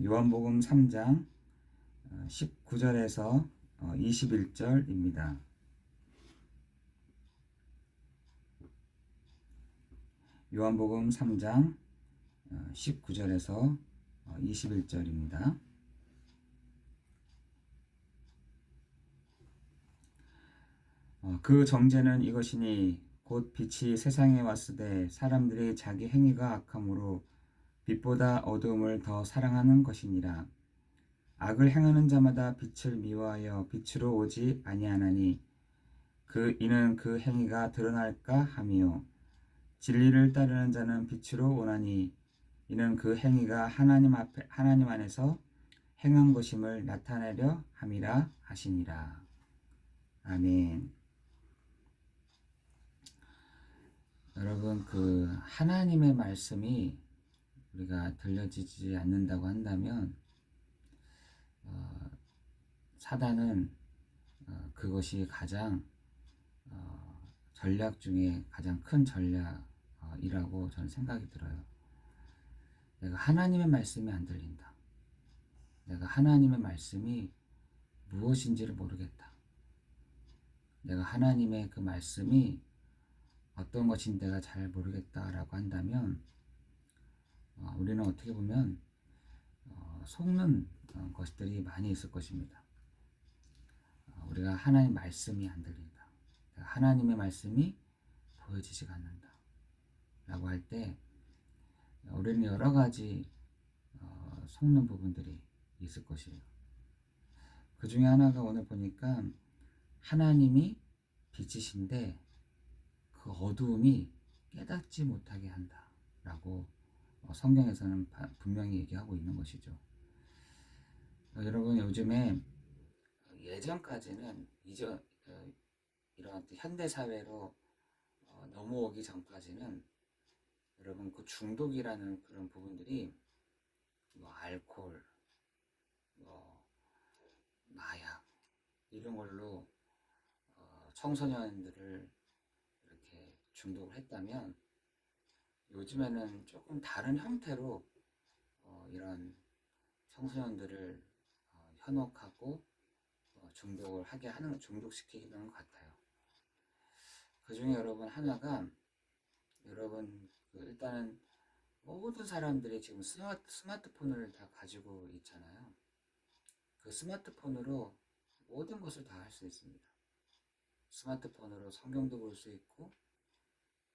요한복음 3장 19절에서 21절입니다. 요한복음 3장 19절에서 21절입니다. 그 정죄는 이것이니 곧 빛이 세상에 왔으되 사람들이 자기 행위가 악함으로 빛보다 어두움을 더 사랑하는 것이니라. 악을 행하는 자마다 빛을 미워하여 빛으로 오지 아니하나니 이는 그 행위가 드러날까 함이요 진리를 따르는 자는 빛으로 오나니 이는 그 행위가 하나님 안에서 행한 것임을 나타내려 함이라 하시니라. 아멘. 여러분, 하나님의 말씀이 우리가 들려지지 않는다고 한다면 사단은 그것이 가장 전략 중에 가장 큰 전략이라고 저는 생각이 들어요. 내가 하나님의 말씀이 안 들린다. 내가 하나님의 말씀이 무엇인지를 모르겠다. 내가 하나님의 그 말씀이 어떤 것인지 내가 잘 모르겠다라고 한다면 우리는 어떻게 보면 속는 것들이 많이 있을 것입니다. 우리가 하나님 말씀이 안 들린다. 하나님의 말씀이 보여지지가 않는다. 라고 할 때 우리는 여러 가지 속는 부분들이 있을 것이에요. 그 중에 하나가 오늘 보니까 하나님이 빛이신데 그 어두움이 깨닫지 못하게 한다. 라고 성경에서는 분명히 얘기하고 있는 것이죠. 여러분 요즘에 예전까지는 이런 현대사회로 넘어오기 전까지는 여러분 그 중독이라는 그런 부분들이 알코올, 마약 이런 걸로 청소년들을 이렇게 중독을 했다면 요즘에는 조금 다른 형태로 이런 청소년들을 현혹하고 중독을 하게 하는 중독시키는 것 같아요. 그 중에 여러분 하나가 여러분 일단은 모든 사람들이 지금 스마트폰을 다 가지고 있잖아요. 그 스마트폰으로 모든 것을 다 할 수 있습니다. 스마트폰으로 성경도 볼 수 있고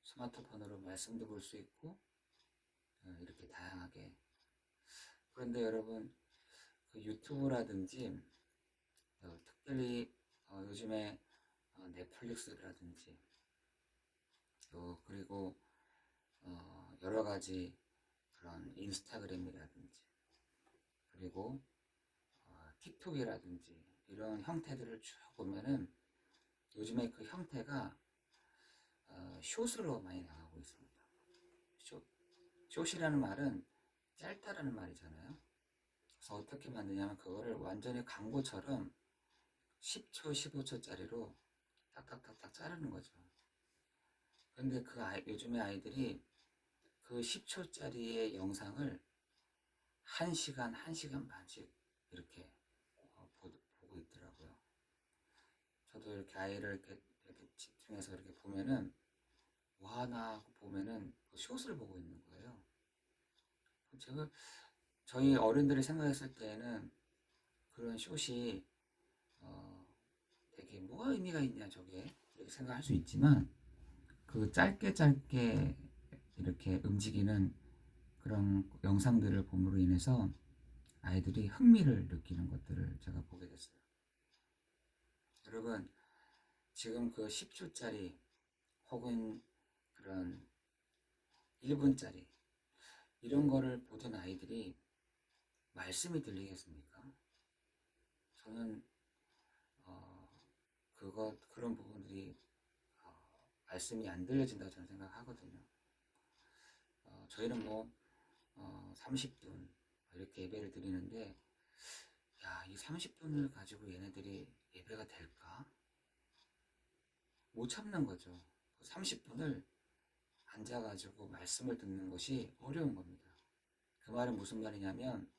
스마트폰으로 말씀도 볼 수 있고 이렇게 다양하게. 그런데 여러분 유튜브라든지 특별히 요즘에 넷플릭스라든지 그리고 여러 가지 그런 인스타그램이라든지 그리고 틱톡이라든지 이런 형태들을 쭉 보면은 요즘에 그 형태가 숏으로 많이 나가고 있습니다. 숏이라는 말은 짧다라는 말이잖아요. 그래서 어떻게 만드냐면 그거를 완전히 광고처럼 10초, 15초짜리로 탁탁탁탁 자르는 거죠. 근데 요즘에 아이들이 그 10초짜리의 영상을 1시간, 1시간 반씩 이렇게 보고 있더라고요. 저도 이렇게 아이를 이렇게 집중해서 이렇게 보면은 뭐 하나 하고 보면은 숏을 보고 있는 거예요. 저희 어른들이 생각했을 때는 그런 숏이 되게 뭐가 의미가 있냐 저게 이렇게 생각할 수 있지만 그 짧게 이렇게 움직이는 그런 영상들을 봄으로 인해서 아이들이 흥미를 느끼는 것들을 제가 보게 됐어요. 여러분 지금 그 10초짜리 혹은 그런 1분짜리 이런 거를 보던 아이들이 말씀이 들리겠습니까? 저는 그런 부분들이 말씀이 안 들려진다고 저는 생각하거든요. 저희는 30분 이렇게 예배를 드리는데 이 30분을 가지고 얘네들이 예배가 될까? 못 참는 거죠. 30분을 앉아가지고 말씀을 듣는 것이 어려운 겁니다. 그 말은 무슨 말이냐면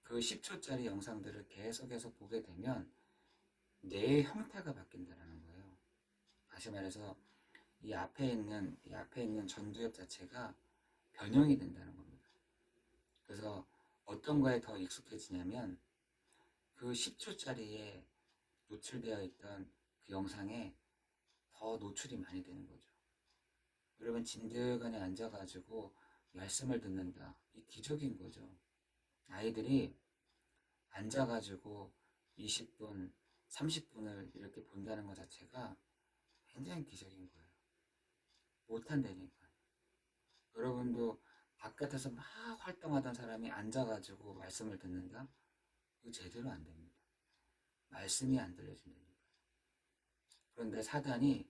그 10초짜리 영상들을 계속해서 보게 되면 뇌의 형태가 바뀐다는 거예요. 다시 말해서 이 앞에 있는 전두엽 자체가 변형이 된다는 겁니다. 그래서 어떤 거에 더 익숙해지냐면 그 10초짜리에 노출되어 있던 그 영상에 더 노출이 많이 되는 거죠. 여러분 진드간에 앉아가지고 말씀을 듣는다. 이 기적인 거죠. 아이들이 앉아가지고 20분, 30분을 이렇게 본다는 것 자체가 굉장히 기적인 거예요. 못한다니까. 여러분도 바깥에서 막 활동하던 사람이 앉아가지고 말씀을 듣는다? 그거 제대로 안 됩니다. 말씀이 안 들려진다니까. 그런데 사단이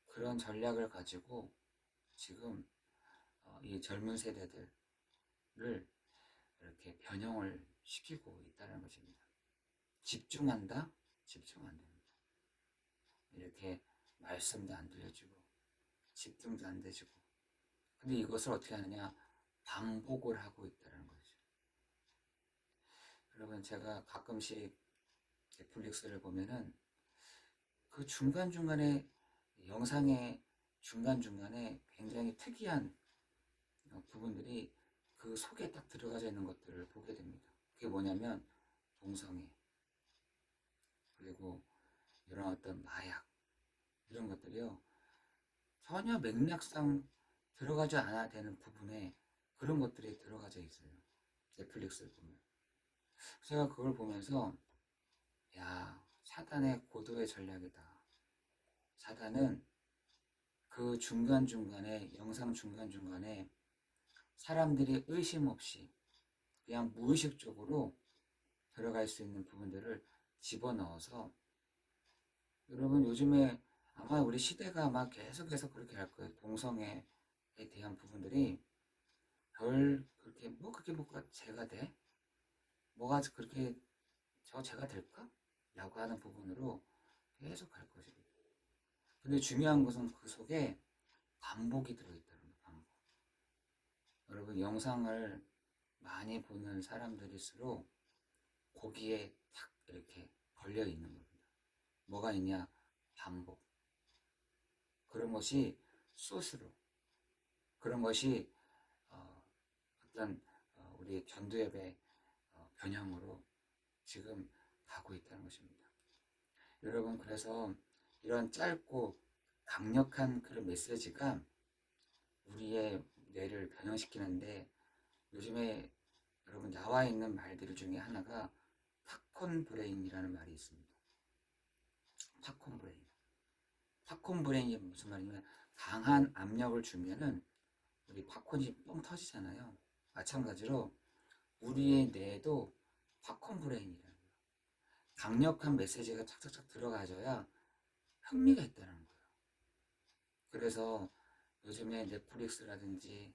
그런 전략을 가지고 지금 이 젊은 세대들을 이렇게 변형을 시키고 있다는 것입니다. 집중한다? 집중 안 됩니다. 이렇게 말씀도 안 들려주고 집중도 안 되지고 근데 이것을 어떻게 하느냐? 반복을 하고 있다는 거죠. 여러분 제가 가끔씩 넷플릭스를 보면은 그 중간중간에 영상의 중간중간에 굉장히 특이한 부분들이 그 속에 딱 들어가져 있는 것들을 보게 됩니다. 그게 뭐냐면 동성애 그리고 이런 어떤 마약 이런 것들이요 전혀 맥락상 들어가지 않아야 되는 부분에 그런 것들이 들어가져 있어요. 넷플릭스를 보면 제가 그걸 보면서 야 사단의 고도의 전략이다. 사단은 그 중간중간에 영상 중간중간에 사람들이 의심 없이 그냥 무의식적으로 들어갈 수 있는 부분들을 집어넣어서 여러분 요즘에 아마 우리 시대가 아마 계속해서 그렇게 할 거예요. 동성애에 대한 부분들이 별 그렇게 뭐 그게 뭐가 죄가 돼? 뭐가 그렇게 저 죄가 될까? 라고 하는 부분으로 계속 갈 것입니다. 근데 중요한 것은 그 속에 반복이 들어있다는 거예요. 반복. 여러분 영상을 많이 보는 사람들일수록 거기에 탁 이렇게 걸려 있는 겁니다. 뭐가 있냐? 반복. 그런 것이 소스로. 그런 것이 어떤 우리 전두엽의 변형으로 지금 가고 있다는 것입니다. 여러분 그래서 이런 짧고 강력한 그런 메시지가 우리의 뇌를 변형시키는데 요즘에 여러분 나와 있는 말들 중에 하나가 팝콘 브레인이라는 말이 있습니다. 팝콘 브레인. 팝콘 브레인이 무슨 말이냐면 강한 압력을 주면은 우리 팝콘이 뻥 터지잖아요. 마찬가지로 우리의 뇌도 팝콘 브레인이라는 거예요. 강력한 메시지가 착착착 들어가져야 흥미가 있다는 거예요. 그래서 요즘에 넷플릭스라든지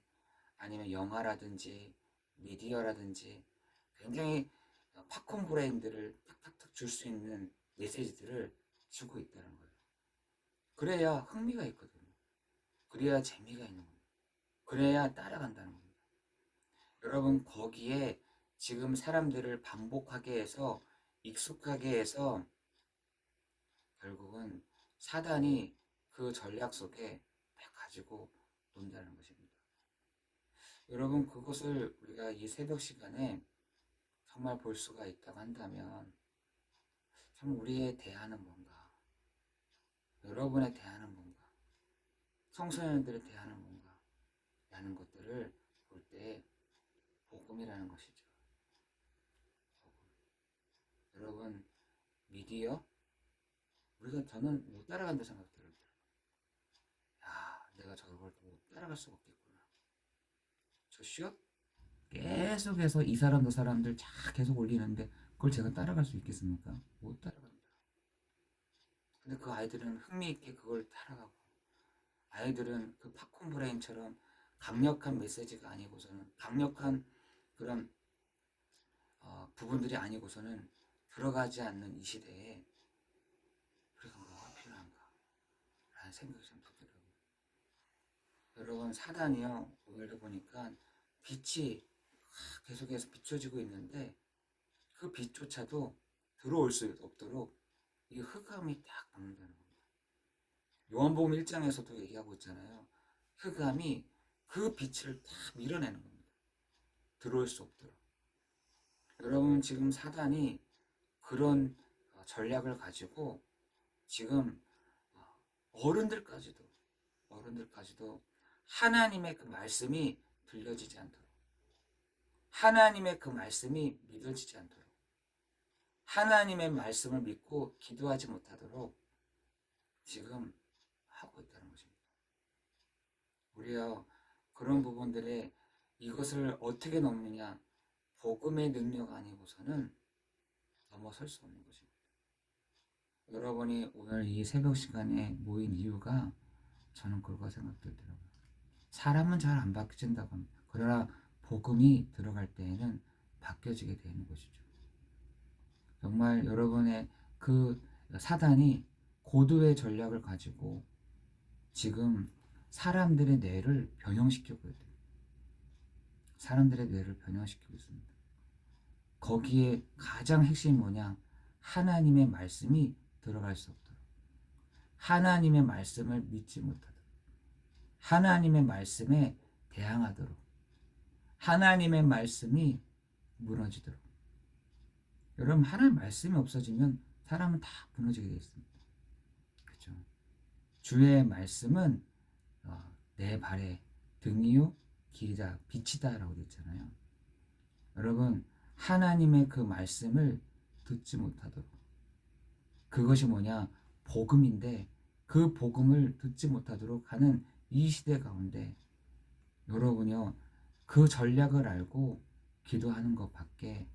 아니면 영화라든지 미디어라든지 굉장히 팝콘 브레인들을 탁탁탁 줄 수 있는 메시지들을 주고 있다는 거예요. 그래야 흥미가 있거든요. 그래야 재미가 있는 겁니다. 그래야 따라간다는 겁니다. 여러분 거기에 지금 사람들을 반복하게 해서 익숙하게 해서 결국은 사단이 그 전략 속에 가지고 논다는 것입니다. 여러분 그것을 우리가 이 새벽 시간에 정말 볼 수가 있다고 한다면 참 우리의 대안은 뭔가 여러분의 대안은 뭔가 청소년들의 대안은 뭔가 라는 것들을 볼 때 복음이라는 것이죠. 복음. 여러분 미디어 저는 못 따라간다 생각 들어요. 야 내가 저걸 못 따라갈 수가 없겠구나. 저 슛? 계속해서 이 사람 저 사람들 쫙 계속 올리는데 그걸 제가 따라갈 수 있겠습니까? 못 따라갑니다. 근데 그 아이들은 흥미있게 그걸 따라가고 아이들은 그 팝콘 브레인처럼 강력한 메시지가 아니고서는 강력한 그런 부분들이 아니고서는 들어가지 않는 이 시대에 우리가 뭐가 필요한가 라는 생각이 좀 들더라고요. 여러분 사단이요 오늘도 보니까 빛이 계속해서 비춰지고 있는데 그 빛조차도 들어올 수 없도록 이 흑암이 딱 막는다는 겁니다. 요한복음 1장에서도 얘기하고 있잖아요. 흑암이 그 빛을 딱 밀어내는 겁니다. 들어올 수 없도록. 여러분, 지금 사단이 그런 전략을 가지고 지금 어른들까지도 하나님의 그 말씀이 들려지지 않도록, 하나님의 그 말씀이 믿어지지 않도록, 하나님의 말씀을 믿고 기도하지 못하도록 지금 하고 있다는 것입니다. 우리가 그런 부분들에 이것을 어떻게 넘느냐, 복음의 능력 아니고서는 넘어설 수 없는 것입니다. 여러분이 오늘 이 새벽 시간에 모인 이유가 저는 그거 생각들더라고요. 사람은 잘 안 바뀌진다고 합니다. 그러나 복음이 들어갈 때에는 바뀌어지게 되는 것이죠. 정말 여러분의 그 사단이 고도의 전략을 가지고 지금 사람들의 뇌를 변형시키고 있어요. 사람들의 뇌를 변형시키고 있습니다. 거기에 가장 핵심이 뭐냐? 하나님의 말씀이 들어갈 수 없도록, 하나님의 말씀을 믿지 못하도록, 하나님의 말씀에 대항하도록, 하나님의 말씀이 무너지도록. 여러분, 하나님의 말씀이 없어지면 사람은 다 무너지게 되어 있습니다. 그렇죠? 주의 말씀은 내 발의 등이요 길이다, 빛이다 라고 되어 있잖아요. 여러분, 하나님의 그 말씀을 듣지 못하도록, 그것이 뭐냐? 복음인데 그 복음을 듣지 못하도록 하는 이 시대 가운데 여러분이요, 그 전략을 알고 기도하는 것밖에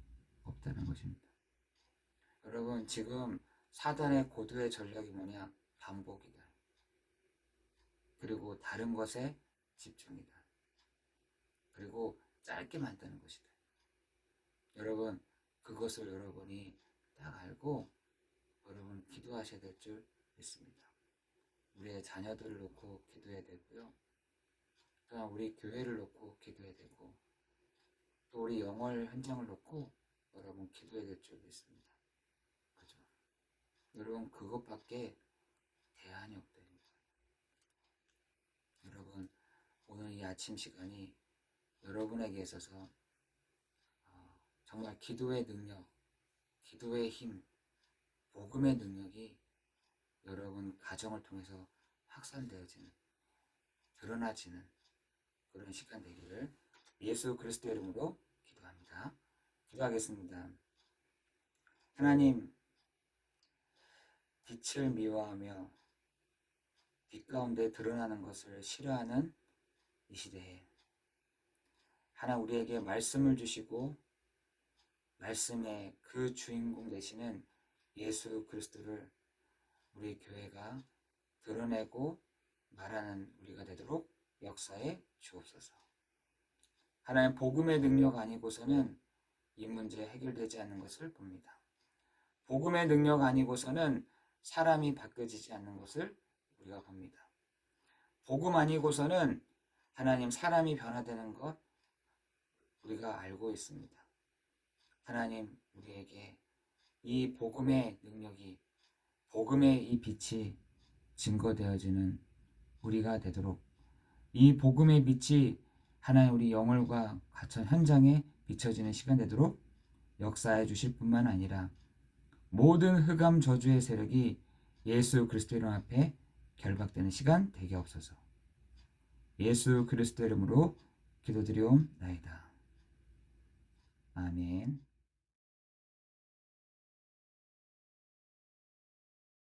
없다는 것입니다. 여러분, 지금 사단의 고도의 전략이 뭐냐? 반복이다. 그리고 다른 것에 집중이다. 그리고 짧게 만드는 것이다. 여러분, 그것을 여러분이 딱 알고 여러분 기도하셔야 될 줄 믿습니다. 우리의 자녀들을 놓고 기도해야 되고요. 또한 우리 교회를 놓고 기도해야 되고, 또 우리 영월 현장을 놓고 여러분 기도해야 될 줄 믿습니다. 그죠? 여러분, 그것밖에 대안이 없다. 여러분, 오늘 이 아침 시간이 여러분에게 있어서 정말 기도의 능력, 기도의 힘, 복음의 능력이 여러분 가정을 통해서 확산되어지는, 드러나지는 그런 시간 되기를 예수 그리스도 이름으로 기도합니다. 기도하겠습니다. 하나님, 빛을 미워하며 빛 가운데 드러나는 것을 싫어하는 이 시대에 하나 우리에게 말씀을 주시고 말씀의 그 주인공 되시는 예수 그리스도를 우리 교회가 드러내고 말하는 우리가 되도록 역사에 주옵소서. 하나님, 복음의 능력 아니고서는 이 문제 해결되지 않는 것을 봅니다. 복음의 능력 아니고서는 사람이 바뀌어지지 않는 것을 우리가 봅니다. 복음 아니고서는 하나님, 사람이 변화되는 것 우리가 알고 있습니다. 하나님, 우리에게 이 복음의 능력이, 복음의 이 빛이 증거되어지는 우리가 되도록, 이 복음의 빛이 하나님 우리 영혼과 가천 현장에 비춰지는 시간 되도록 역사해 주실 뿐만 아니라 모든 흑암 저주의 세력이 예수 그리스도 이름 앞에 결박되는 시간 되게 없어서 예수 그리스도 이름으로 기도드리옵나이다. 아멘.